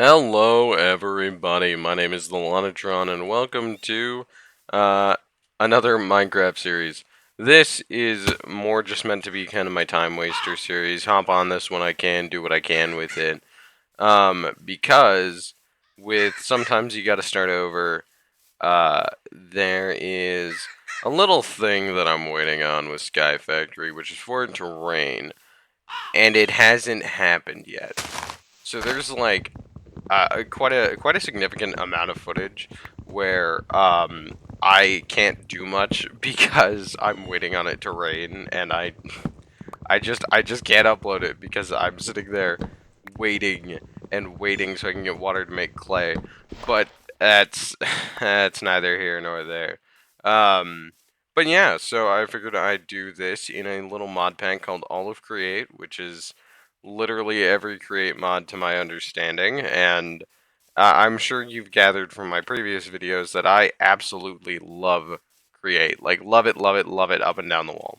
Hello, everybody. My name is LonOTron, and welcome to uh, another Minecraft series. This is more just meant to be kind of my time waster series. Hop on this when I can, do what I can with it. Because with sometimes you got to start over. There is a little thing that I'm waiting on with Sky Factory, which is for it to rain, and it hasn't happened yet. So there's like quite a significant amount of footage where I can't do much because I'm waiting on it to rain, and I just can't upload it because I'm sitting there waiting and waiting so I can get water to make clay. But that's that's neither here nor there. Um, but yeah, so I figured I'd do this in a little mod pack called All of Create, which is literally every Create mod to my understanding, and I'm sure you've gathered from my previous videos that I absolutely love Create. Like, love it, love it, love it up and down the wall.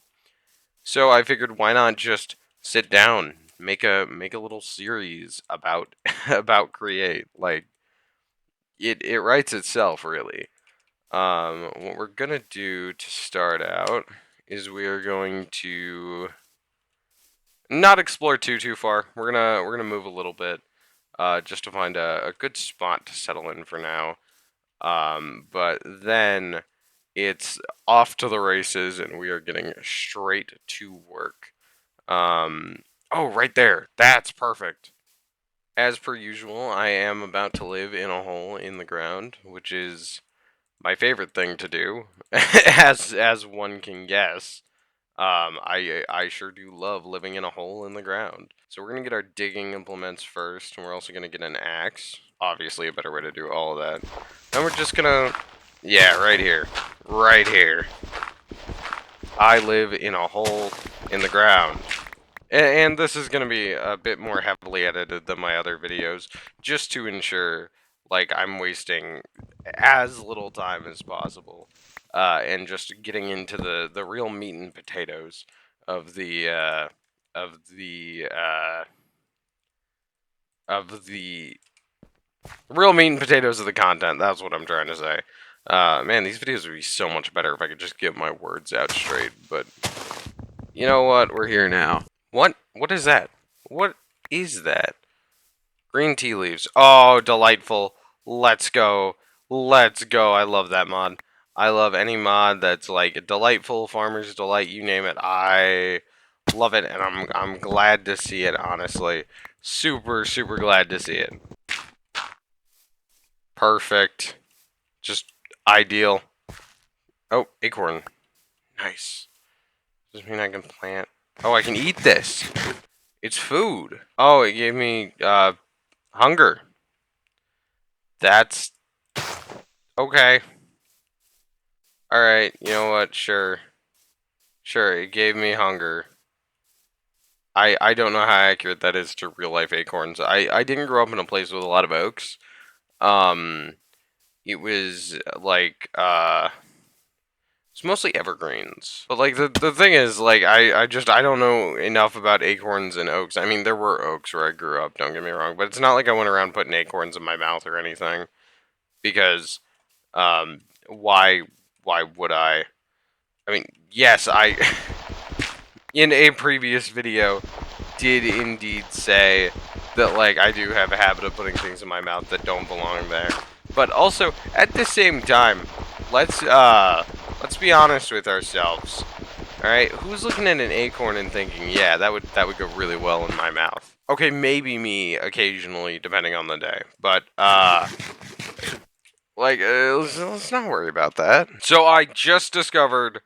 So I figured, why not just sit down, make a little series about about Create. Like, it writes itself, really. What we're gonna do to start out is we are going to not explore too far. We're gonna move a little bit, just to find a good spot to settle in for now. But then it's off to the races, and we are getting straight to work. Oh, right there. That's perfect. As per usual, I am about to live in a hole in the ground, which is my favorite thing to do, as one can guess. I sure do love living in a hole in the ground. So we're gonna get our digging implements first, and we're also gonna get an axe. Obviously, a better way to do all of that. And we're just gonna, yeah, right here, right here. I live in a hole in the ground. And this is going to be a bit more heavily edited than my other videos, just to ensure, like, I'm wasting as little time as possible, and just getting into the real meat and potatoes of of the, uh, the real meat and potatoes of the content. That's what I'm trying to say. Man, these videos would be so much better if I could just get my words out straight, but you know what? We're here now. What? What is that? What is that? Green tea leaves. Oh, delightful. Let's go. Let's go. I love that mod. I love any mod that's like delightful, farmer's delight, you name it. I love it, and I'm glad to see it, honestly. Super glad to see it. Perfect. Just ideal. Oh, acorn. Nice. Does this mean I can plant? Oh, I can eat this. It's food. Oh, it gave me hunger. That's okay. All right. You know what? Sure. Sure, it gave me hunger. I don't know how accurate that is to real life acorns. I didn't grow up in a place with a lot of oaks. Um it was like it's mostly evergreens. But like the thing is, like, I don't know enough about acorns and oaks. I mean, there were oaks where I grew up, don't get me wrong, but it's not like I went around putting acorns in my mouth or anything, because why would I? I mean, yes, I in a previous video did indeed say that, like, I do have a habit of putting things in my mouth that don't belong there. But also, at the same time, let's be honest with ourselves. All right, who's looking at an acorn and thinking, "Yeah, that would go really well in my mouth." Okay, maybe me occasionally, depending on the day. But like, let's not worry about that. So I just discovered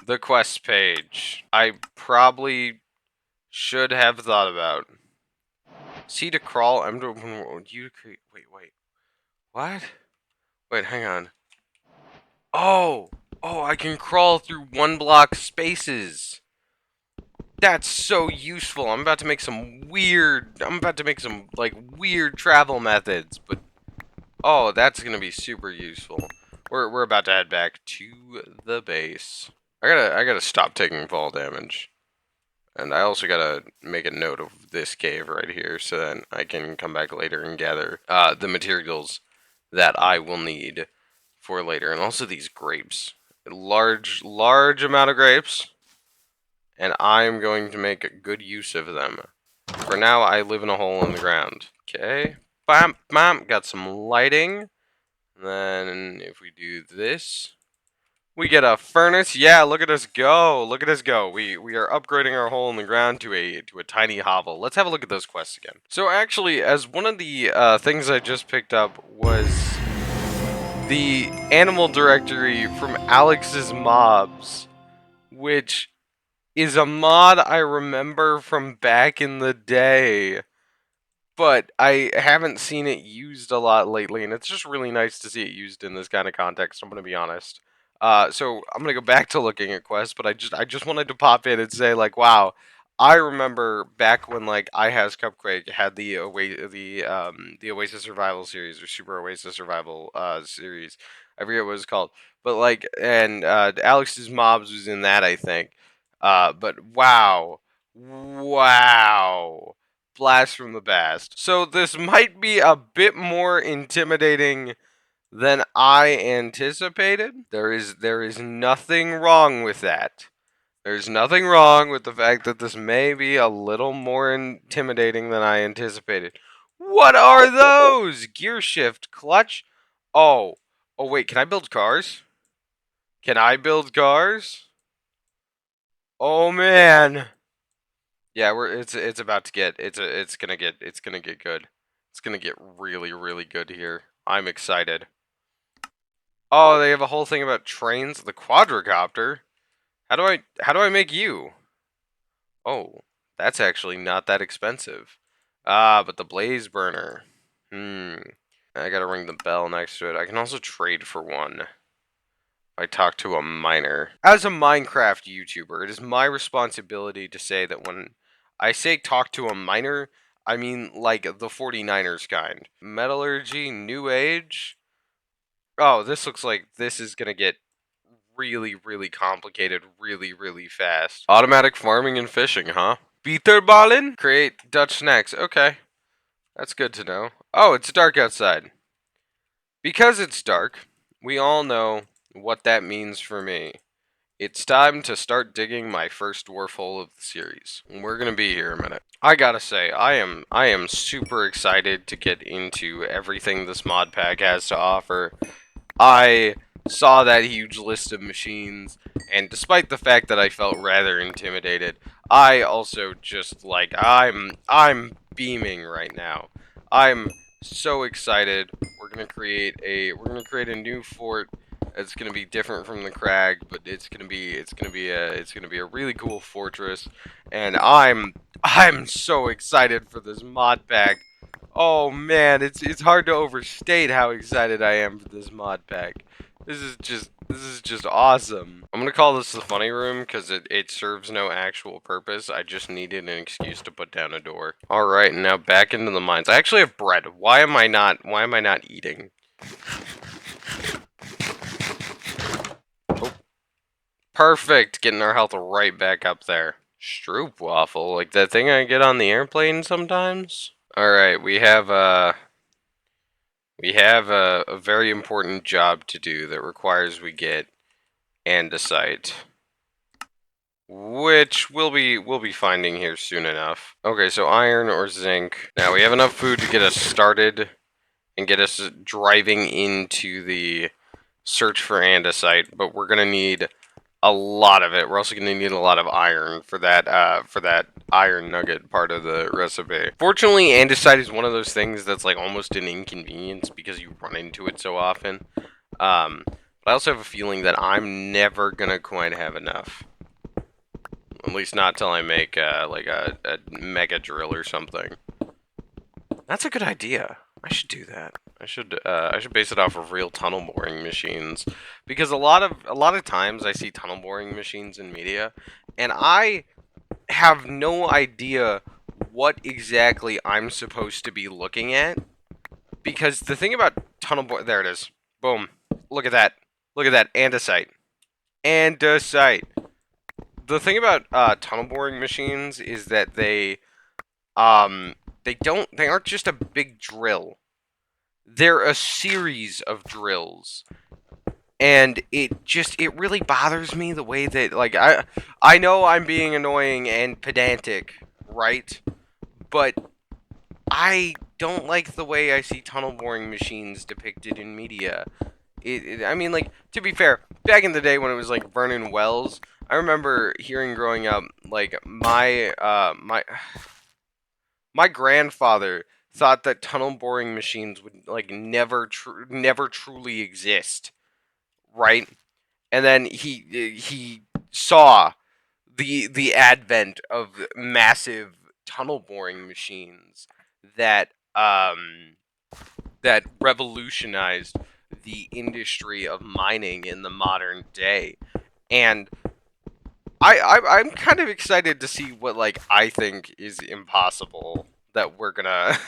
the quest page. I probably should have thought about. C to crawl, M to open world, U to create. Wait. What? Wait, hang on. Oh! Oh, I can crawl through one block spaces. That's so useful. I'm about to make some like weird travel methods, but oh, that's gonna be super useful. We're about to head back to the base. I gotta stop taking fall damage. And I also gotta make a note of this cave right here so that I can come back later and gather the materials that I will need for later. And also these grapes. A large amount of grapes. And I'm going to make a good use of them. For now, I live in a hole in the ground. Okay. Bam, bam. Got some lighting. Then if we do this, we get a furnace. Yeah, look at us go. Look at us go. We are upgrading our hole in the ground to a tiny hovel. Let's have a look at those quests again. So actually, as one of the things I just picked up was the animal directory from Alex's Mobs, which is a mod I remember from back in the day, but I haven't seen it used a lot lately, and it's just really nice to see it used in this kind of context. I'm gonna be honest. So I'm gonna go back to looking at quests, but I just wanted to pop in and say like, wow, I remember back when like I Has Cupquake had the Oasis Survival series or Super Oasis Survival series. I forget what it was called, but like and Alex's Mobs was in that I think. But wow, wow. Blast from the past. So this might be a bit more intimidating than I anticipated. There is nothing wrong with that. There's nothing wrong with the fact that this may be a little more intimidating than I anticipated. What are those? Gear shift, clutch. Oh. Oh wait, can I build cars? Can I build cars? Oh man. Yeah, it's about to get it's gonna get good. It's gonna get really good here. I'm excited. Oh, they have a whole thing about trains. The quadricopter. How do I make you? Oh, that's actually not that expensive. Ah, but the blaze burner. I gotta ring the bell next to it. I can also trade for one. I talk to a miner. As a Minecraft YouTuber, it is my responsibility to say that when I say talk to a miner, I mean like the 49ers kind. Metallurgy, New Age. Oh, this looks like this is gonna get really complicated really fast. Automatic farming and fishing, huh? Bitterballen? Create Dutch snacks. Okay, that's good to know. Oh, it's dark outside. Because it's dark, we all know what that means for me. It's time to start digging my first dwarf hole of the series. We're gonna be here a minute. I gotta say, I am super excited to get into everything this mod pack has to offer. I saw that huge list of machines, and despite the fact that I felt rather intimidated, I also just like I'm beaming right now. I'm so excited. We're gonna create a new fort. It's gonna be different from the crag, but it's gonna be a really cool fortress, and I'm so excited for this mod pack. Oh man, it's hard to overstate how excited I am for this mod pack. This is just awesome. I'm gonna call this the funny room because it serves no actual purpose. I just needed an excuse to put down a door. Alright, now back into the mines. I actually have bread. Why am I not eating? Oh, perfect. Getting our health right back up there. Stroop waffle, like that thing I get on the airplane sometimes. Alright, we have a very important job to do that requires we get andesite, which we'll be finding here soon enough. Okay, so iron or zinc. Now we have enough food to get us started and get us driving into the search for andesite, but we're gonna need a lot of it. We're also gonna need a lot of iron for that iron nugget part of the recipe. Fortunately, andesite is one of those things that's like almost an inconvenience because you run into it so often. But I also have a feeling that I'm never gonna quite have enough. At least not till I make like a mega drill or something. That's a good idea. I should do that. I should base it off of real tunnel boring machines, because a lot of times I see tunnel boring machines in media, and I have no idea what exactly I'm supposed to be looking at. Because the thing about there it is. Boom. Look at that. Look at that andesite. Andesite. the thing about tunnel boring machines is that um they aren't just a big drill. They're a series of drills. And it really bothers me the way that, like, I know I'm being annoying and pedantic, right? But I don't like the way I see tunnel boring machines depicted in media. I mean, like, to be fair, back in the day when it was like Vernon Wells, I remember hearing growing up, like, my grandfather thought that tunnel boring machines would, like, never truly exist, right? And then he saw the advent of massive tunnel boring machines that that revolutionized the industry of mining in the modern day. And I'm kind of excited to see what, like, I think is impossible that we're gonna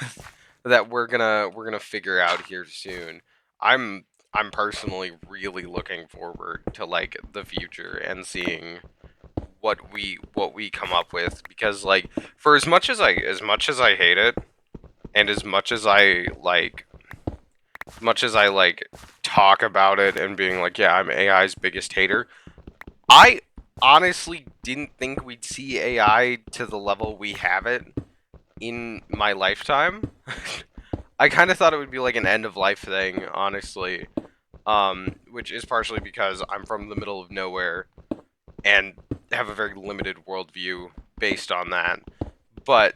figure out here soon. I'm I'm personally really looking forward to, like, the future and seeing what we come up with, because, like, for as much as I hate it, and as much as I, like, talk about it and being like, yeah, I'm AI's biggest hater, I honestly didn't think we'd see AI to the level we have it in my lifetime. I kind of thought it would be like an end of life thing, honestly. Which is partially because I'm from the middle of nowhere and have a very limited worldview based on that. But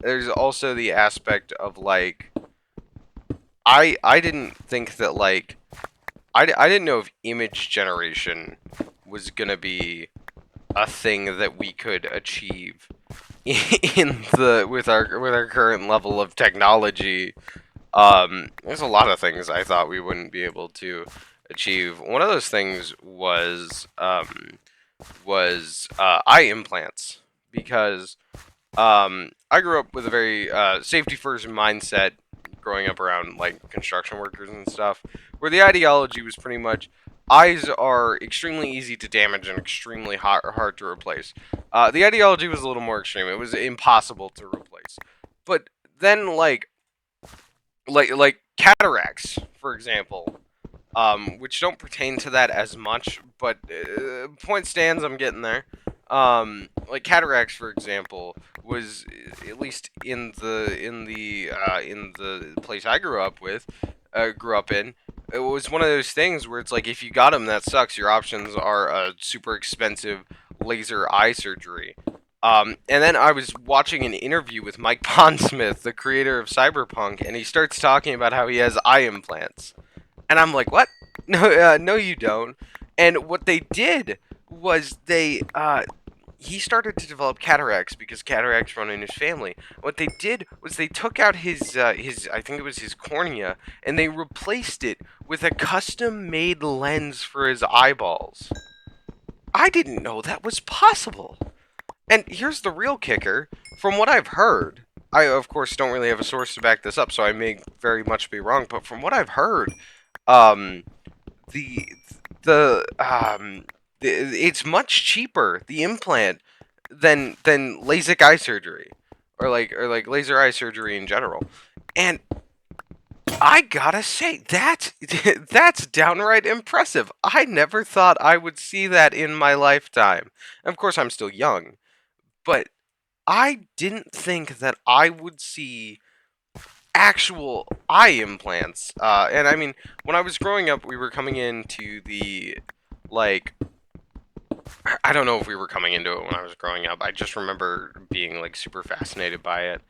there's also the aspect of, like, I didn't think that, like, I didn't know if image generation was gonna be a thing that we could achieve in the with our current level of technology. There's a lot of things I thought we wouldn't be able to achieve. One of those things was eye implants, because I grew up with a very safety first mindset growing up around, like, construction workers and stuff, where the ideology was pretty much eyes are extremely easy to damage and extremely hard to replace. The ideology was a little more extreme. It was impossible to replace. But then, like cataracts, for example, which don't pertain to that as much, but point stands, I'm getting there. Like cataracts, for example, was, at least in the place I grew up in. It was one of those things where it's like, if you got them, that sucks. Your options are a super expensive laser eye surgery. And then I was watching an interview with Mike Pondsmith, the creator of Cyberpunk, and he starts talking about how he has eye implants. And I'm like, what? No, no, you don't. And what they did was he started to develop cataracts because cataracts run in his family. What they did was they took out his I think it was his cornea, and they replaced it with a custom made lens for his eyeballs. I didn't know that was possible. And here's the real kicker. From what I've heard, I of course don't really have a source to back this up, so I may very much be wrong, but from what I've heard, um, the it's much cheaper, the implant, than LASIK eye surgery, or like laser eye surgery in general. And I gotta say, that's downright impressive. I never thought I would see that in my lifetime. Of course, I'm still young, but I didn't think that I would see actual eye implants. And I mean, when I was growing up, we were coming into the, like, I don't know if we were coming into it when I was growing up. I just remember being, like, super fascinated by it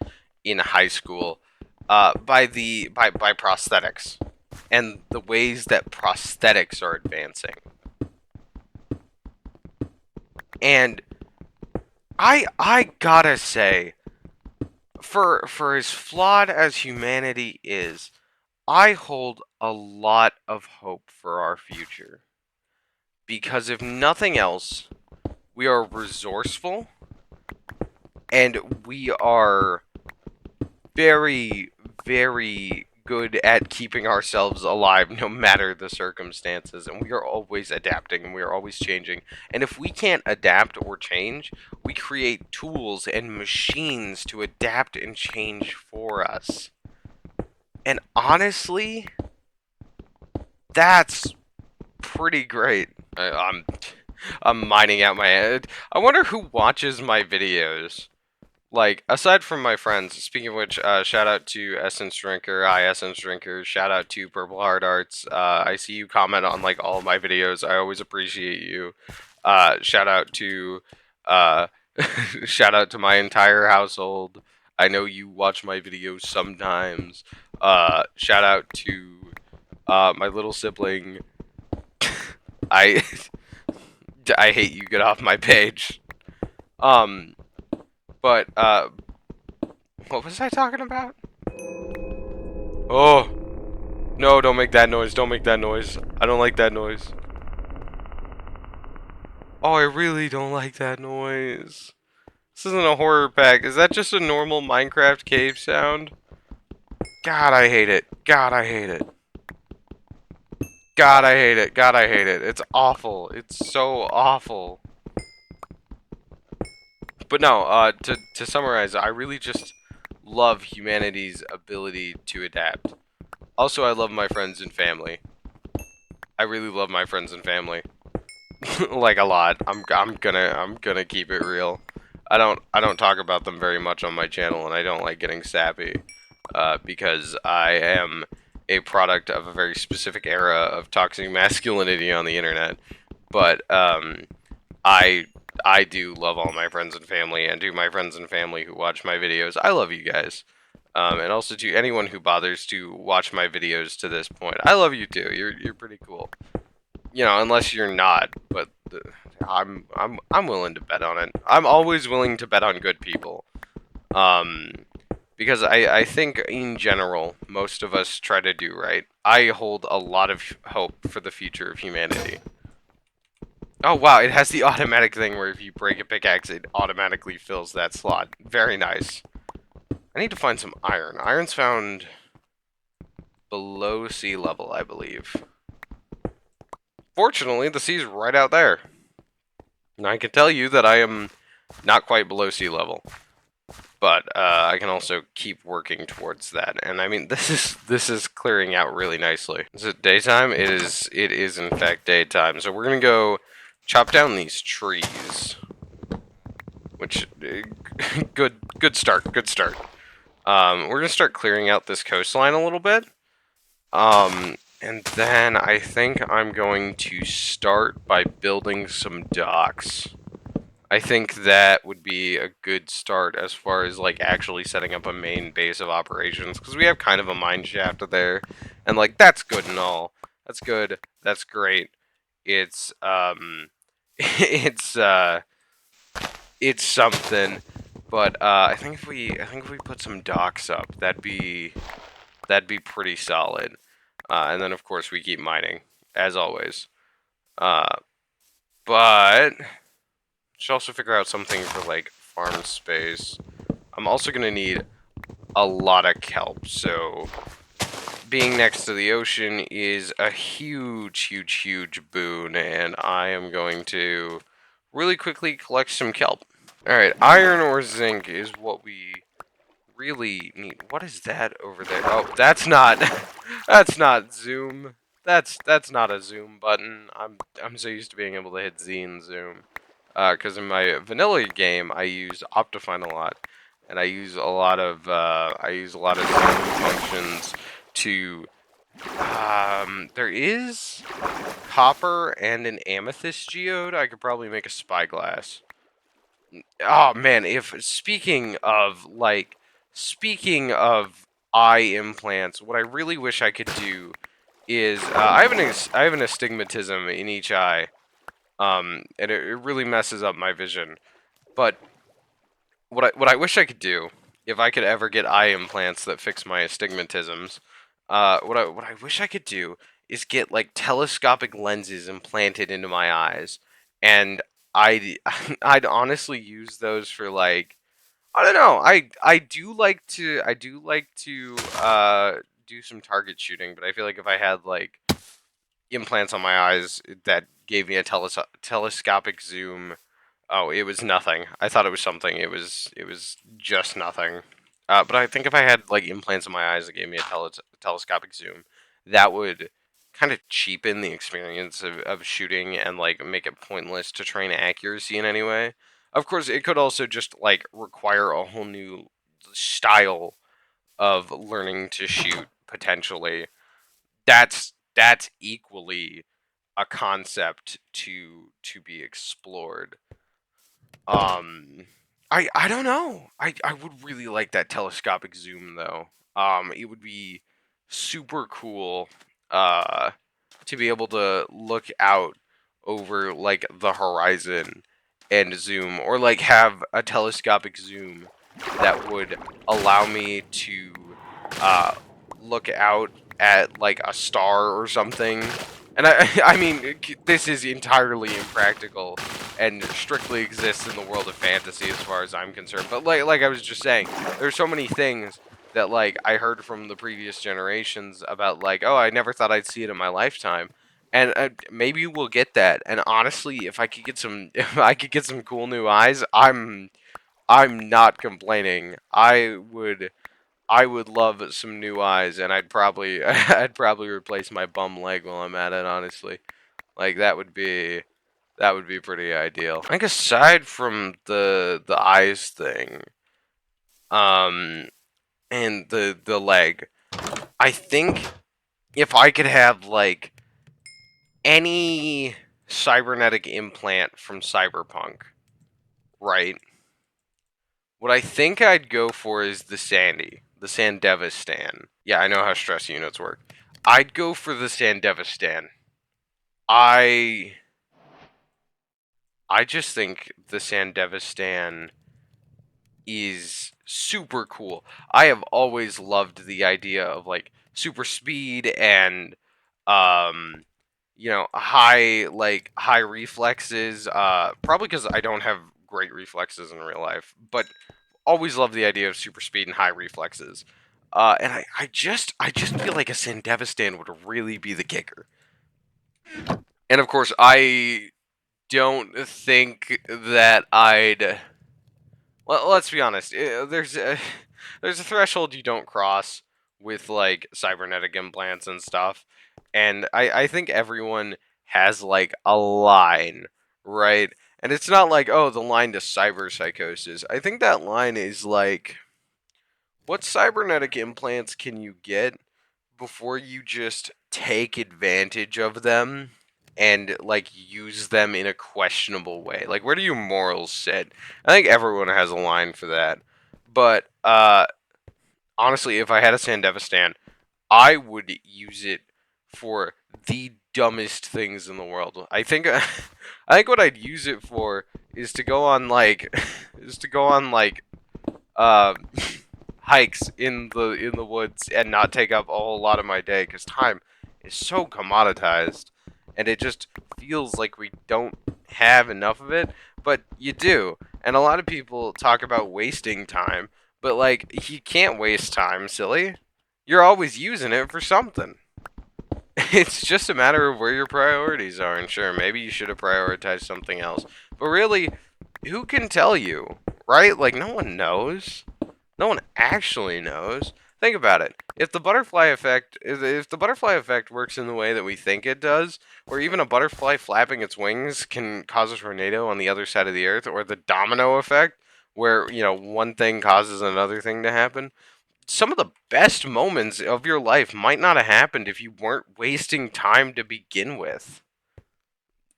in high school, by prosthetics and the ways that prosthetics are advancing. And I gotta say, for as flawed as humanity is, I hold a lot of hope for our future. Because if nothing else, we are resourceful, and we are very, very good at keeping ourselves alive no matter the circumstances, and we are always adapting and we are always changing. And if we can't adapt or change, we create tools and machines to adapt and change for us. And honestly, that's pretty great. I'm mining out my head. I wonder who watches my videos. Like, aside from my friends, speaking of which, shout out to Essence Drinker, hi Essence Drinker, shout out to Purple Heart Arts, I see you comment on, like, all of my videos, I always appreciate you, shout out to, uh, shout out to my entire household, I know you watch my videos sometimes, shout out to, my little sibling, I, I hate you, get off my page, but, what was I talking about? Oh, no, don't make that noise, don't make that noise. I don't like that noise. Oh, I really don't like that noise. This isn't a horror pack. Is that just a normal Minecraft cave sound? God, I hate it. God, I hate it. God, I hate it. God, I hate it. It's awful. It's so awful. But no, to summarize, I really just love humanity's ability to adapt. Also, I love my friends and family. I really love my friends and family. Like a lot. I'm gonna keep it real. I don't talk about them very much on my channel, and I don't like getting sappy, because I am a product of a very specific era of toxic masculinity on the internet. But I I do love all my friends and family, and to my friends and family who watch my videos, I love you guys. And also to anyone who bothers to watch my videos to this point, I love you too. You're pretty cool. You know, unless you're not, but I'm willing to bet on it. I'm always willing to bet on good people. Um, because I think in general, most of us try to do right. I hold a lot of hope for the future of humanity. Oh wow, it has the automatic thing where if you break a pickaxe, it automatically fills that slot. Very nice. I need to find some iron. Iron's found below sea level, I believe. Fortunately, the sea's right out there. And I can tell you that I am not quite below sea level. But I can also keep working towards that. And I mean, this is clearing out really nicely. Is it daytime? It is in fact daytime. So we're gonna go chop down these trees. Which good start. Good start. We're gonna start clearing out this coastline a little bit. And then I think I'm going to start by building some docks. I think that would be a good start as far as like actually setting up a main base of operations, because we have kind of a mine shaft there, and like that's good and all. That's good. That's great. It's it's it's something, but I think if we put some docks up, that'd be pretty solid. And then of course we keep mining as always. But should also figure out something for like farm space. I'm also gonna need a lot of kelp, so being next to the ocean is a huge boon, and I am going to really quickly collect some kelp. Alright, iron or zinc is what we really need. What is that over there? Oh, that's not that's not zoom. That's not a zoom button. I'm so used to being able to hit Z and zoom. Because in my vanilla game, I use Optifine a lot, and I use a lot of zoom functions to. There is copper and an amethyst geode. I could probably make a spyglass. Oh man, if speaking of eye implants, what I really wish I could do is I have an astigmatism in each eye. And it really messes up my vision. But what I wish I could do, if I could ever get eye implants that fix my astigmatisms, what I wish I could do is get like telescopic lenses implanted into my eyes, and I'd I'd honestly use those for like I don't know. I do like to do some target shooting, but I feel like if I had like implants on my eyes that gave me a telescopic zoom, oh, it was nothing. I thought it was something. It was just nothing. But I think if I had like implants in my eyes that gave me a telescopic zoom, that would kind of cheapen the experience of shooting and like make it pointless to train accuracy in any way. Of course, it could also just like require a whole new style of learning to shoot potentially. That's equally a concept to be explored. Um, I don't know. I would really like that telescopic zoom though. It would be super cool. To be able to look out over like the horizon and zoom, or like have a telescopic zoom that would allow me to uh look out at like a star or something. And I mean, this is entirely impractical and strictly exists in the world of fantasy as far as I'm concerned. But like I was just saying, there's so many things that like I heard from the previous generations about like, oh, I never thought I'd see it in my lifetime. And maybe we'll get that. And honestly, if I could get some, if I could get some cool new eyes, I'm not complaining. I would love some new eyes, and I'd probably I'd probably replace my bum leg while I'm at it. Honestly, like that would be pretty ideal. I think aside from the eyes thing, um, and the leg, I think if I could have like any cybernetic implant from Cyberpunk, right? What I think I'd go for is the Sandevistan. Yeah, I know how stress units work. I'd go for the Sandevistan. I I just think the Sandevistan is super cool. I have always loved the idea of like super speed and um high reflexes, probably cuz I don't have great reflexes in real life, but always loved the idea of super speed and high reflexes. And I just feel like a Sandevistan would really be the kicker. And of course, I don't think that I'd. Well, let's be honest. There's a threshold you don't cross with like cybernetic implants and stuff, and I think everyone has like a line, right? And it's not like, oh, the line to cyber psychosis. I think that line is like, what cybernetic implants can you get before you just take advantage of them and like use them in a questionable way? Like, where do your morals sit? I think everyone has a line for that. But honestly, if I had a Sandevistan, I would use it for the dumbest things in the world. I think I think what I'd use it for is to go on like is to go on like uh hikes in the woods and not take up a whole lot of my day, because time is so commoditized and it just feels like we don't have enough of it, but you do. And a lot of people talk about wasting time, but like, you can't waste time, silly. You're always using it for something. It's just a matter of where your priorities are, and sure, maybe you should have prioritized something else, but really, who can tell you, right? Like, no one knows. No one actually knows. Think about it. If the butterfly effect works in the way that we think it does, or even a butterfly flapping its wings can cause a tornado on the other side of the earth, or the domino effect, where, one thing causes another thing to happen, some of the best moments of your life might not have happened if you weren't wasting time to begin with.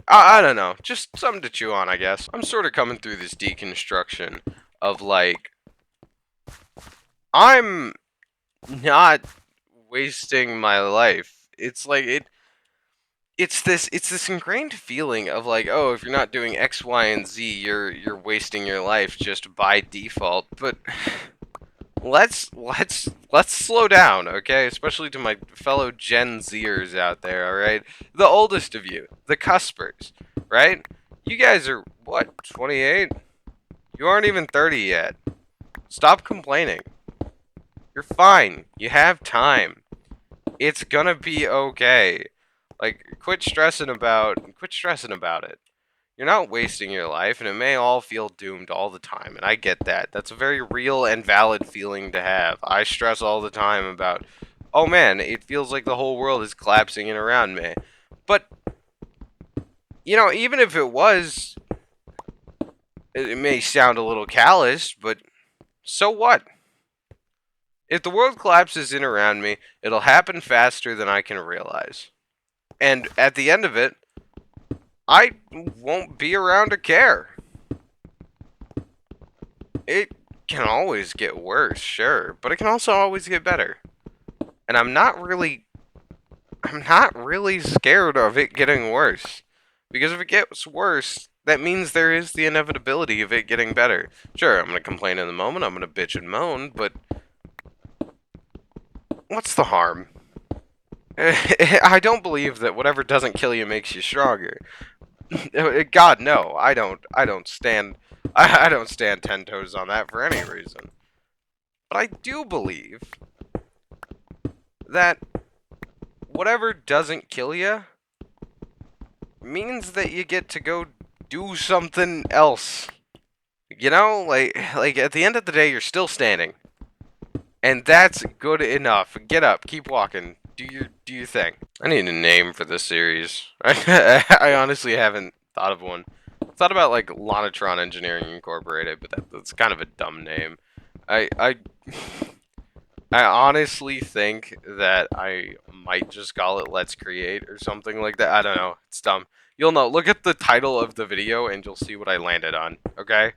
I don't know. Just something to chew on, I guess. I'm sort of coming through this deconstruction of like, I'm not wasting my life. It's like it's this ingrained feeling of like, oh, if you're not doing X, Y, and Z, you're wasting your life just by default. But let's slow down, okay? Especially to my fellow Gen Zers out there, all right? The oldest of you, the cuspers, right? You guys are what, 28? You aren't even 30 yet. Stop complaining. You're fine. You have time. It's gonna be okay. Like, quit stressing about it. You're not wasting your life, and it may all feel doomed all the time, and I get that. That's a very real and valid feeling to have. I stress all the time about, oh man, it feels like the whole world is collapsing in around me. But, even if it was, it may sound a little callous, but so what? If the world collapses in around me, it'll happen faster than I can realize. And at the end of it, I won't be around to care. It can always get worse, sure, but it can also always get better. And I'm not really scared of it getting worse. Because if it gets worse, that means there is the inevitability of it getting better. Sure, I'm going to complain in the moment, I'm going to bitch and moan, but what's the harm? I don't believe that whatever doesn't kill you makes you stronger. God, no, I don't stand. I don't stand 10 toes on that for any reason. But I do believe that whatever doesn't kill you means that you get to go do something else. Like at the end of the day, you're still standing, and that's good enough. Get up, keep walking, do your thing. I need a name for this series. I honestly haven't thought of one. I thought about like LonOTron Engineering Incorporated, but that's kind of a dumb name. I I honestly think that I might just call it Let's Create or something like that. I don't know. It's dumb. You'll know. Look at the title of the video and you'll see what I landed on, okay?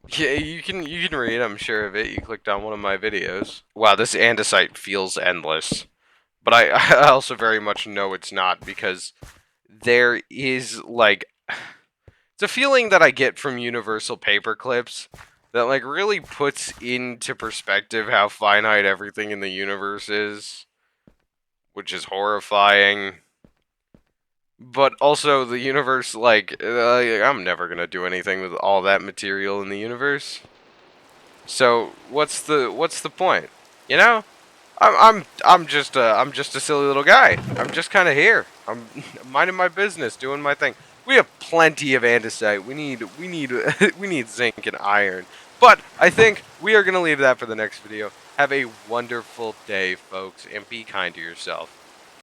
Yeah, you can read, I'm sure of it. You clicked on one of my videos. Wow, this andesite feels endless. But I also very much know it's not, because there is like it's a feeling that I get from universal paper clips that like really puts into perspective how finite everything in the universe is, which is horrifying. But also the universe, like, I'm never gonna do anything with all that material in the universe. So what's the point? You know? I'm just a silly little guy. I'm just kind of here. I'm minding my business, doing my thing. We have plenty of andesite. We need we need zinc and iron. But I think we are gonna leave that for the next video. Have a wonderful day, folks, and be kind to yourself.